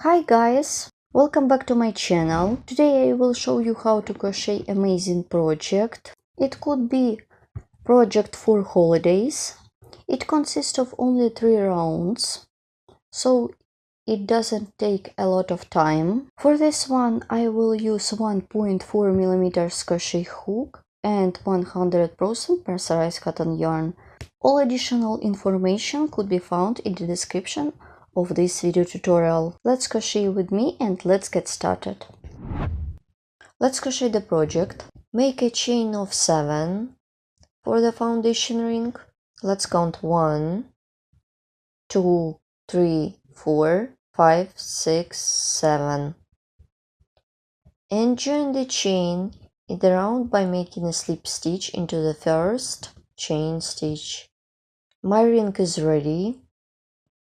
Hi guys, welcome back to my channel. Today I will show you how to crochet amazing project. It could be project for holidays. It consists of only 3 rounds, so it doesn't take a lot of time. For this one I will use 1.4mm crochet hook and 100% mercerized cotton yarn. All additional information could be found in the description of this video tutorial. Let's crochet with me and let's get started. Let's crochet the project. Make a chain of 7 for the foundation ring. Let's count 1, 2, 3, 4, 5, 6, 7. And join the chain in the round by making a slip stitch into the first chain stitch. My ring is ready.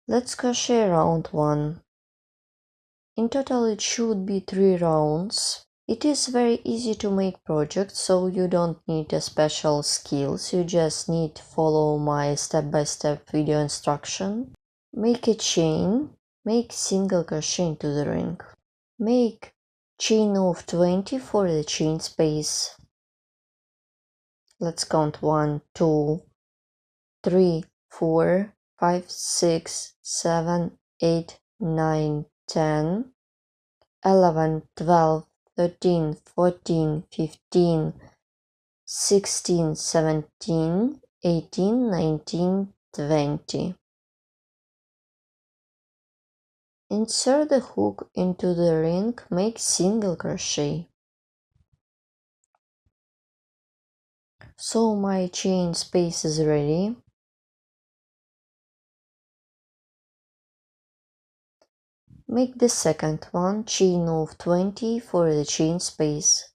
Let's crochet round 1. In total it should be 3 rounds. It is very easy to make project, so you don't need a special skills, you just need to follow my step-by-step video instruction. Make a chain, make single crochet into the ring. Make chain of 20 for the chain space. Let's count 1, 2, 3, 4, 5, 6, 7, 8, 9, 10, 11, 12, 13, 14, 15, 16, 17, 18, 19, 20. Insert the hook into the ring, make single crochet. So my chain space is ready. Make the second one, chain of 20 for the chain space.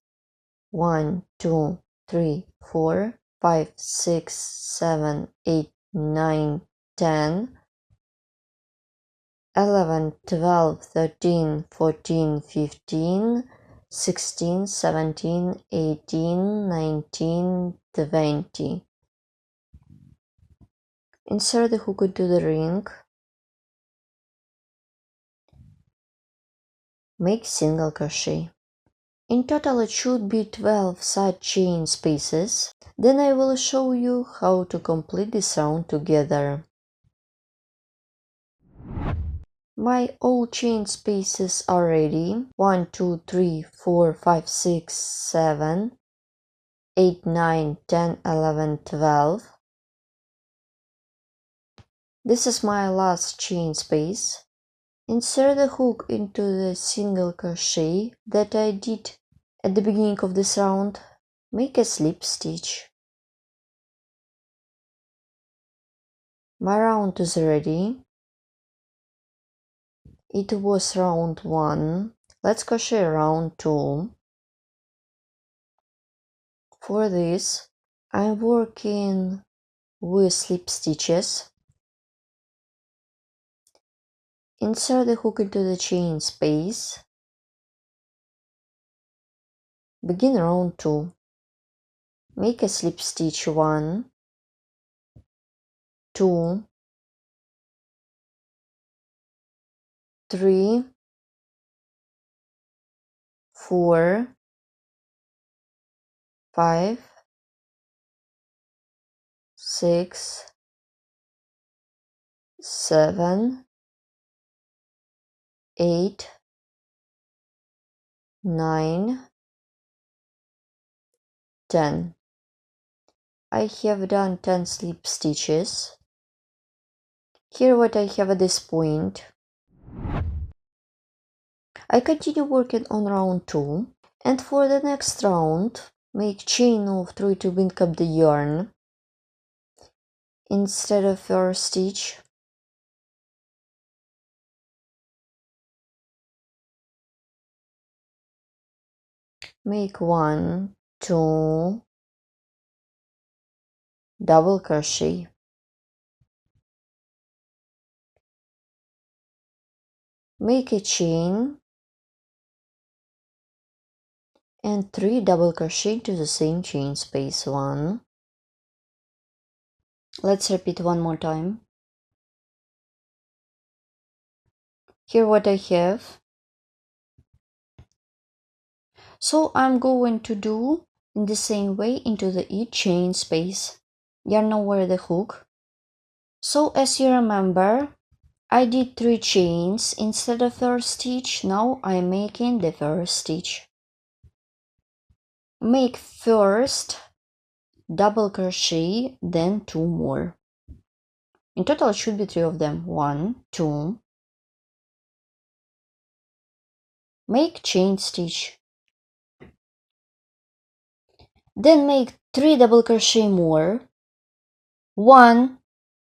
1, 2, 3, 4, 5, 6, 7, 8, 9, 10, 11, 12, 13, 14, 15, 16, 17, 18, 19, 20. Insert the hook into the ring. Make single crochet. In total it should be 12 side chain spaces. Then I will show you how to complete this round together. My all chain spaces are ready. 1, 2, 3, 4, 5, 6, 7, 8, 9, 10, 11, 12. This is my last chain space. Insert the hook into the single crochet that I did at the beginning of this round. Make a slip stitch. My round is ready. It was round 1. Let's crochet round 2. For this, I'm working with slip stitches. Insert the hook into the chain space. Begin round 2. Make a slip stitch 1, 2, 3, 4, 5, 6, 7, 8, 9, 10. I have done 10 slip stitches. Here what I have at this point. I continue working on round 2, and for the next round make chain of 3 to wink up the yarn instead of first stitch. Make 1, 2, double crochet. Make a chain and 3 double crochet to the same chain space. 1. Let's repeat one more time. Here what I have. So I'm going to do in the same way into the each chain space. Yarn over the hook. So as you remember, I did 3 chains instead of first stitch. Now I'm making the first stitch. Make first double crochet, then 2 more. In total it should be 3 of them. 1, 2. Make chain stitch. Then make 3 double crochet more. 1,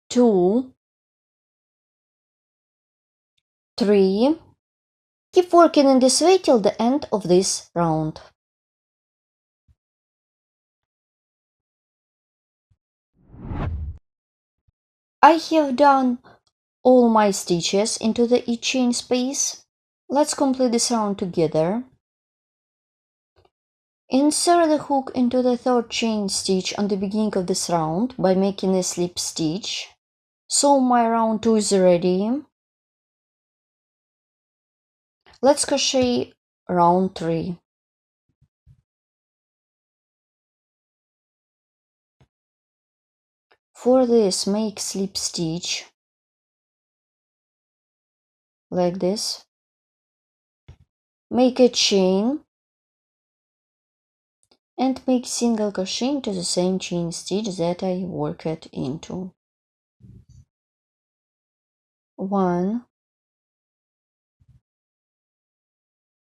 2, 3. Keep working in this way till the end of this round. I have done all my stitches into the each chain space. Let's complete this round together. Insert the hook into the 3rd chain stitch on the beginning of this round by making a slip stitch. So my round 2 is ready. Let's crochet round 3. For this, make slip stitch like this. Make a chain and make single crochet into the same chain stitch that I worked into. 1,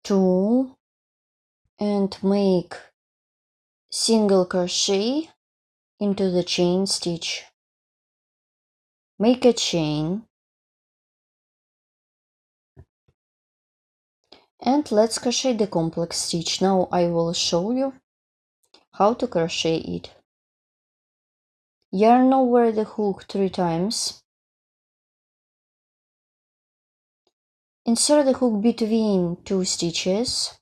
2, and make single crochet into the chain stitch. Make a chain and let's crochet the complex stitch. Now I will show you how to crochet it. Yarn over the hook 3 times. Insert the hook between 2 stitches.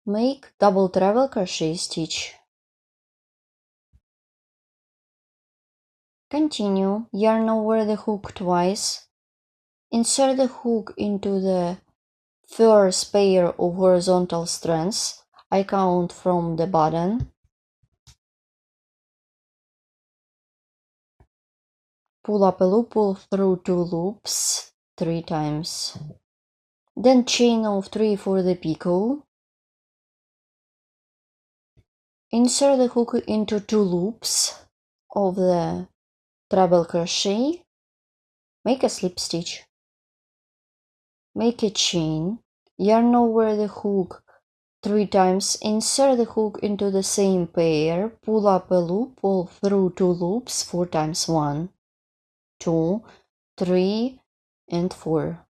Make double treble crochet stitch. Continue. Yarn over the hook twice. Insert the hook into the first pair of horizontal strands. I count from the bottom. Pull up a loop, pull through 2 loops 3 times. Then chain of 3 for the picot. Insert the hook into 2 loops of the treble crochet. Make a slip stitch. Make a chain. Yarn over the hook 3 times. Insert the hook into the same pair. Pull up a loop, pull through 2 loops 4 times. 1, 2, 3, and 4.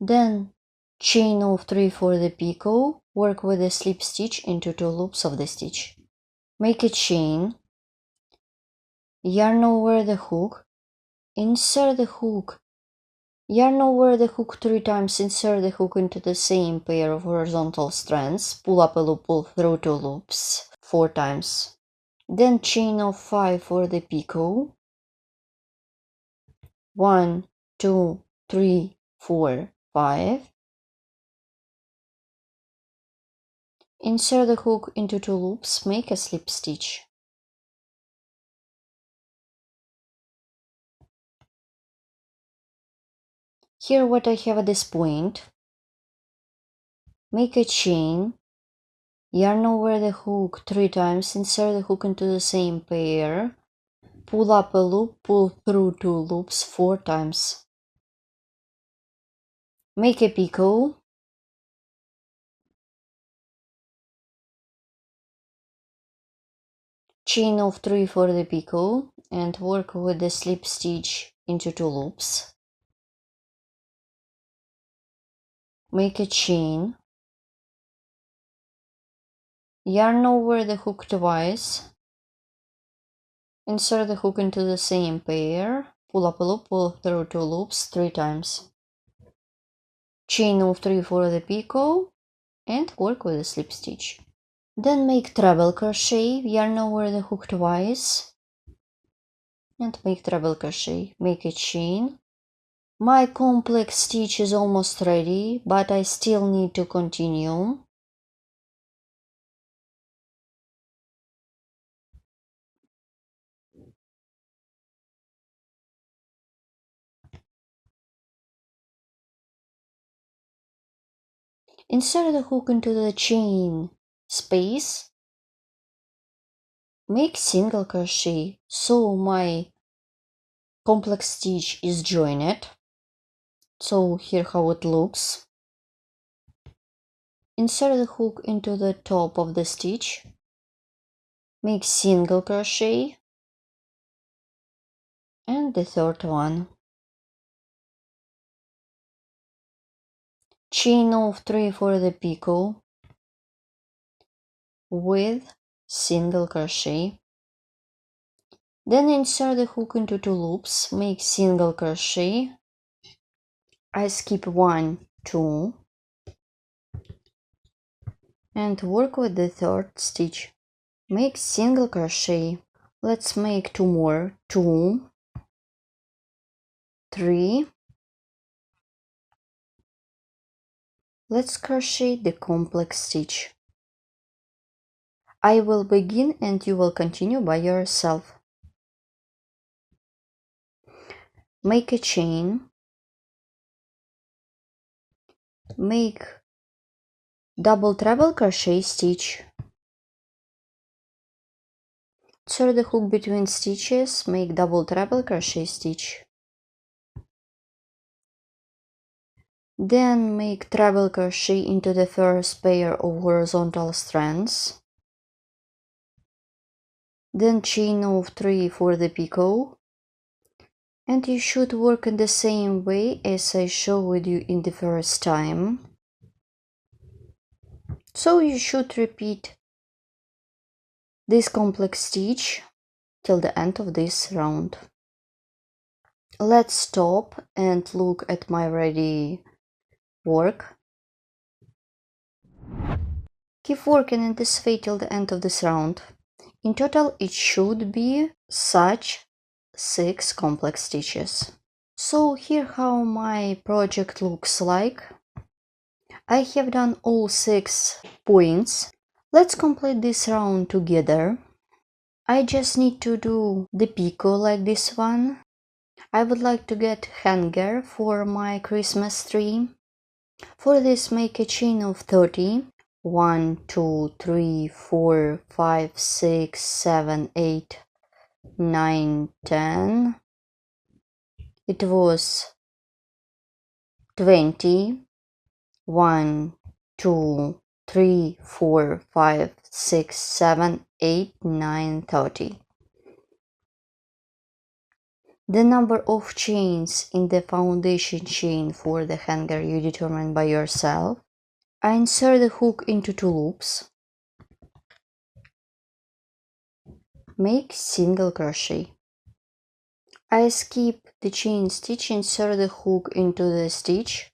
Then chain of 3 for the picot. Work with a slip stitch into 2 loops of the stitch. Make a chain. Yarn over the hook. Insert the hook. Yarn over the hook 3 times. Insert the hook into the same pair of horizontal strands. Pull up a loop, pull through 2 loops 4 times. Then chain of 5 for the picot. 1, 2, 3, 4, 5. Insert the hook into 2 loops, make a slip stitch. Here what I have at this point. Make a chain. Yarn over the hook 3 times, insert the hook into the same pair. Pull up a loop, pull through 2 loops 4 times. Make a picot. Chain of 3 for the picot and work with the slip stitch into 2 loops. Make a chain. Yarn over the hook twice. Insert the hook into the same pair. Pull up a loop, pull through 2 loops 3 times. Chain of 3 for the picot and work with a slip stitch. Then make treble crochet, yarn over the hook twice, and make treble crochet. Make a chain. My complex stitch is almost ready, but I still need to continue. Insert the hook into the chain space. Make single crochet so my complex stitch is joined. So here how it looks. Insert the hook into the top of the stitch. Make single crochet and the third one. Chain of 3 for the picot with single crochet. Then insert the hook into 2 loops, make single crochet. I skip 1, 2 and work with the third stitch. Make single crochet. Let's make 2 more, 2, 3. Let's crochet the complex stitch. I will begin and you will continue by yourself. Make a chain. Make double treble crochet stitch. Insert the hook between stitches, make double treble crochet stitch. Then make treble crochet into the first pair of horizontal strands. Then chain of 3 for the picot. And you should work in the same way as I showed you in the first time. So you should repeat this complex stitch till the end of this round. Let's stop and look at my ready work. Keep working in this way till the end of this round. In total it should be such 6 complex stitches. So here how my project looks like. I have done all 6 points. Let's complete this round together. I just need to do the picot like this one. I would like to get hanger for my Christmas tree. For this make a chain of 30. 1, 2, 3, 4, 5, 6, 7, 8, 9, 10. It was 20. 1, 2, 3, 4, 5, 6, 7, 8, 9, 30. The number of chains in the foundation chain for the hanger you determine by yourself. I insert the hook into 2 loops. Make single crochet. I skip the chain stitch, insert the hook into the stitch.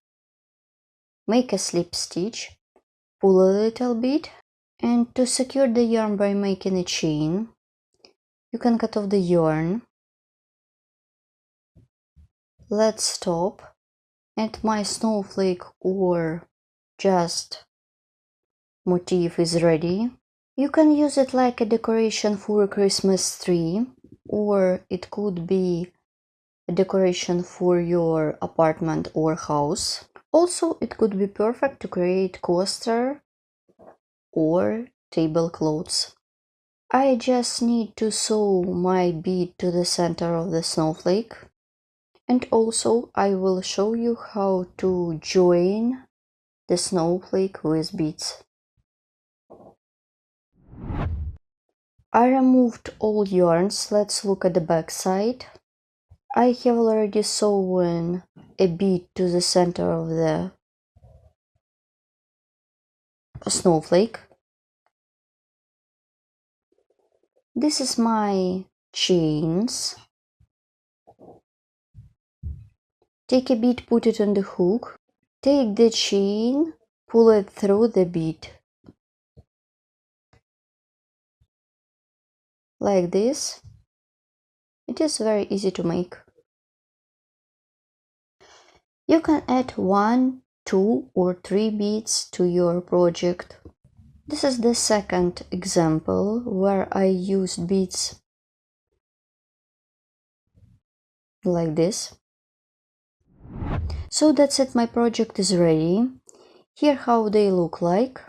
Make a slip stitch. Pull a little bit. And to secure the yarn by making a chain, you can cut off the yarn. Let's stop. And my snowflake or just motif is ready. You can use it like a decoration for a Christmas tree, or it could be a decoration for your apartment or house. Also, it could be perfect to create coaster or tablecloths. I just need to sew my bead to the center of the snowflake. And also I will show you how to join the snowflake with beads. I removed all yarns. Let's look at the back side. I have already sewn a bead to the center of the snowflake. This is my chains. Take a bead, put it on the hook. Take the chain, pull it through the bead. like this. It is very easy to make. You can add 1, 2 or 3 beads to your project. This is the second example where I used beads like this. So that's it, my project is ready. Here how they look like.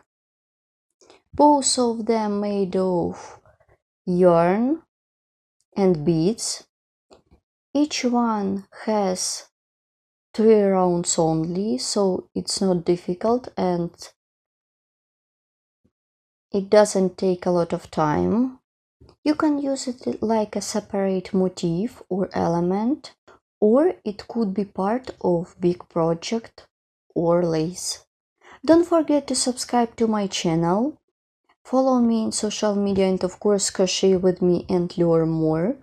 Both of them made of yarn and beads. Each one has 3 rounds only, so it's not difficult and it doesn't take a lot of time. You can use it like a separate motif or element, or it could be part of big project or lace. Don't forget to subscribe to my channel, follow me in social media, and of course crochet with me and learn more.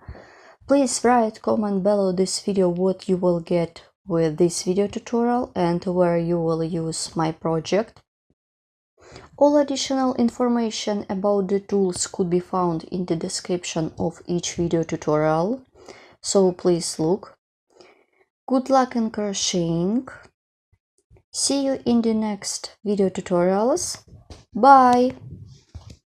Please write comment below this video what you will get with this video tutorial and where you will use my project. All additional information about the tools could be found in the description of each video tutorial, so please look. Good luck in crocheting. See you in the next video tutorials. Bye!